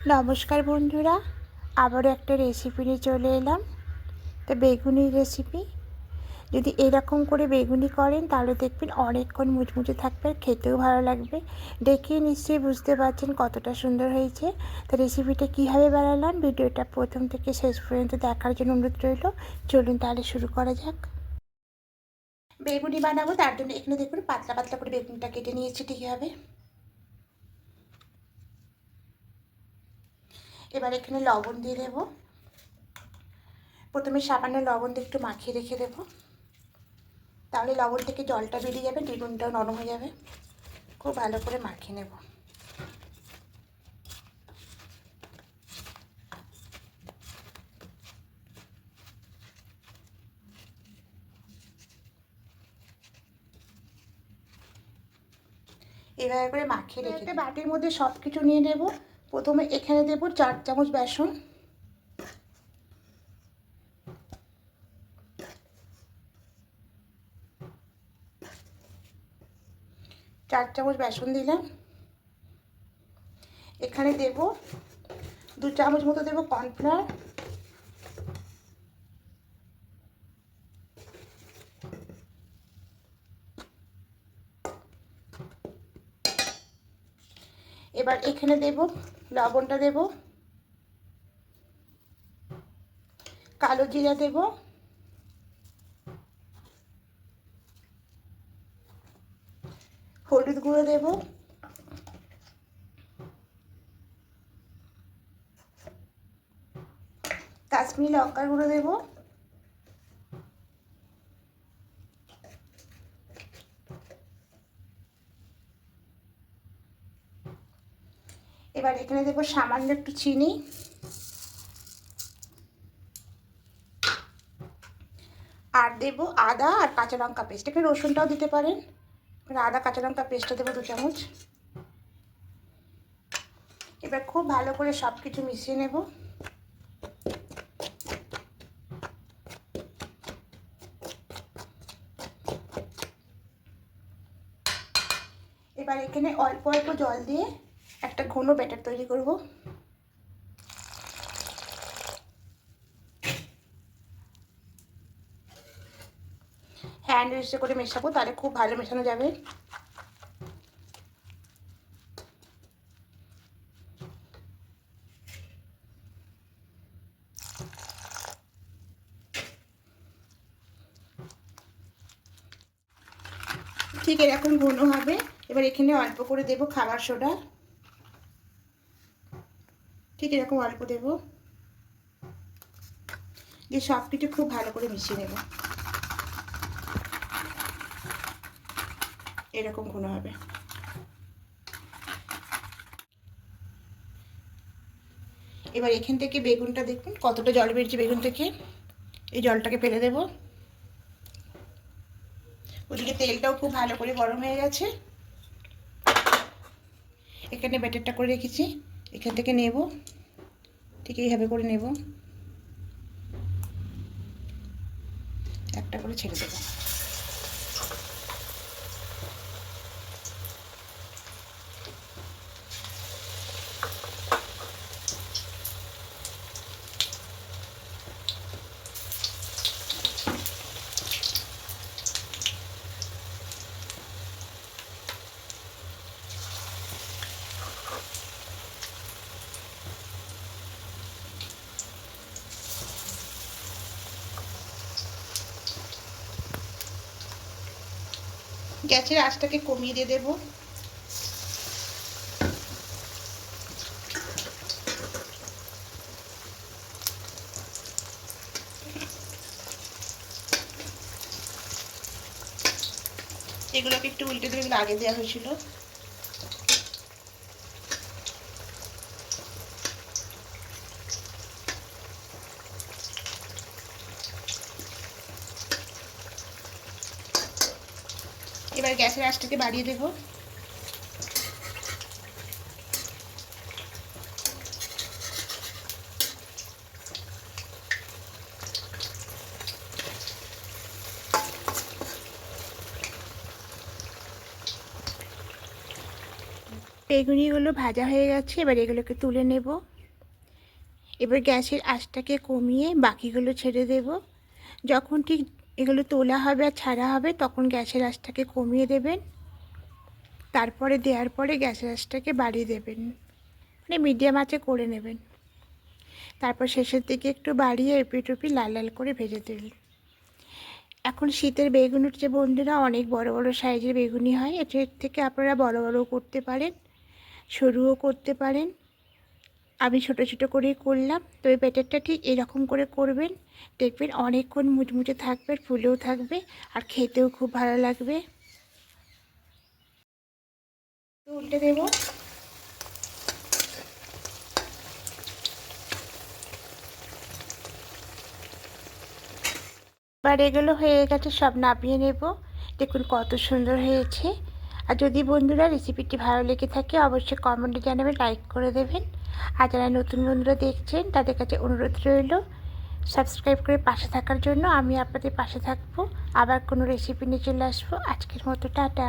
নমস্কার বন্ধুরা, আবারও একটা রেসিপি নিয়ে চলে এলাম। তো বেগুনির রেসিপি। যদি এরকম করে বেগুনি করেন তাহলে দেখবেন অনেকক্ষণ মুচমুচে থাকবে, খেতেও ভালো লাগবে। দেখে নিশ্চয়ই বুঝতে পারছেন কতটা সুন্দর হয়েছে। তো রেসিপিটা কীভাবে বানালাম ভিডিওটা প্রথম থেকে শেষ পর্যন্ত দেখার জন্য অনুরোধ রইল। চলুন তাহলে শুরু করা যাক। বেগুনি বানাবো, তার জন্য এখানে দেখুন পাতলা পাতলা করে বেগুনটা কেটে নিয়েছি ঠিকভাবে। এবার এখানে লবণ দিয়ে দেবো। প্রথমে সামান্য লবণ দিয়ে একটু মাখিয়ে রেখে দেবো, তাহলে লবণ থেকে জলটা বেরিয়ে যাবে, বেগুনটাও নরম হয়ে যাবে। খুব ভালো করে মাখিয়ে নেব। এভাবে করে মাখিয়ে রেখে একটা বাটির মধ্যে সব কিছু নিয়ে নেব। প্রথমে এখানে দেব 4 চামচ বেসন, দিলাম। এখানে দেব 2 চামচ মতো দেব কর্নফ্লাওয়ার, এবার এখানে দেব লবণটা, দেব কালো জিরা, দেব হলুদ গুঁড়ো, দেব কাশ্মীরি লঙ্কার গুঁড়ো, দেব এবার এখানে দেব সামান্য একটু চিনি, আর দেব আদা আর কাঁচা লঙ্কা পেস্ট। এখানে রসুনটাও দিতে পারেন। আদা কাঁচা লঙ্কা পেস্টটা দেবো 2 চামচ। এবার খুব ভালো করে সব কিছু মিশিয়ে নেব। এবার এখানে অল্প অল্প জল দিয়ে একটা ঘন ব্যাটার তৈরি করব। হ্যান্ড উইস্ক করে মেশাবো, তাহলে খুব ভালো মেশানো যাবে। ঠিক এরকম ঘন হবে। এবার এখানে অল্প করে দেব খাবার সোডা, ঠিক এরকম অল্প দেব, দিয়ে সব কিছু খুব ভালো করে মিশিয়ে নেব। এরকম ঘন হবে। এবার এখান থেকে বেগুনটা দেখুন কতটা জল বেরিয়েছে বেগুন থেকে। এই জলটাকে ফেলে দেব। ওদিকে তেলটাও খুব ভালো করে গরম হয়ে গেছে। এখানে ব্যাটারটা করে রেখেছি, এখান থেকে নেব, ঠিক এইভাবে করে নেব, একটা করে ছেড়ে দেব। গ্যাসের আঁচটাকে কমিয়ে দিয়ে দেবো। এগুলোকে একটু উল্টে দিয়ে, এগুলো আগে দেওয়া হয়েছিল। এবার গ্যাসের আঁচটাকে বাড়িয়ে দেব। বেগুনিগুলো ভাজা হয়ে গেছে, এবার এগুলোকে তুলে নেব। এবার গ্যাসের আঁচটাকে কমিয়ে বাকিগুলো ছেড়ে দেব। যখন ঠিক এগুলো তোলা হবে আর ছাড়া হবে তখন গ্যাসের আঁচটাকে কমিয়ে দেবেন। তারপরে দেওয়ার পরে গ্যাসের আঁচটাকে বাড়িয়ে দেবেন, মানে মিডিয়াম আঁচে করে নেবেন। তারপর শেষের দিকে একটু বাড়িয়ে এপিট ওপিট লাল লাল করে ভেজে দেবেন। এখন শীতের বেগুন উঠছে বন্ধুরা, অনেক বড় বড় সাইজের বেগুনি হয়। এর থেকে আপনারা বড় বড়ও করতে পারেন, সরুও করতে পারেন। আমি ছোট ছোট করেই করলাম। তো এই ব্যাটারটা ঠিক এরকম করে করবেন, দেখবেন অনেকক্ষণ মুচমুচে থাকবে, ফুলেও থাকবে আর খেতেও খুব ভালো লাগবে। তো উল্টে দেবো। এবার এগুলো হয়ে গেছে, সব নামিয়ে নেব। দেখুন কত সুন্দর হয়েছে। আর যদি বন্ধুরা রেসিপিটি ভালো লেগে থাকে অবশ্যই কমেন্টে জানাবেন, লাইক করে দেবেন। আর যারা নতুন বন্ধুরা দেখছেন তাদের কাছে অনুরোধ রইল সাবস্ক্রাইব করে পাশে থাকার জন্য। আমি আপনাদের পাশে থাকবো। আবার কোনো রেসিপি নিয়ে চলে আসবো। আজকের মতো টাটা।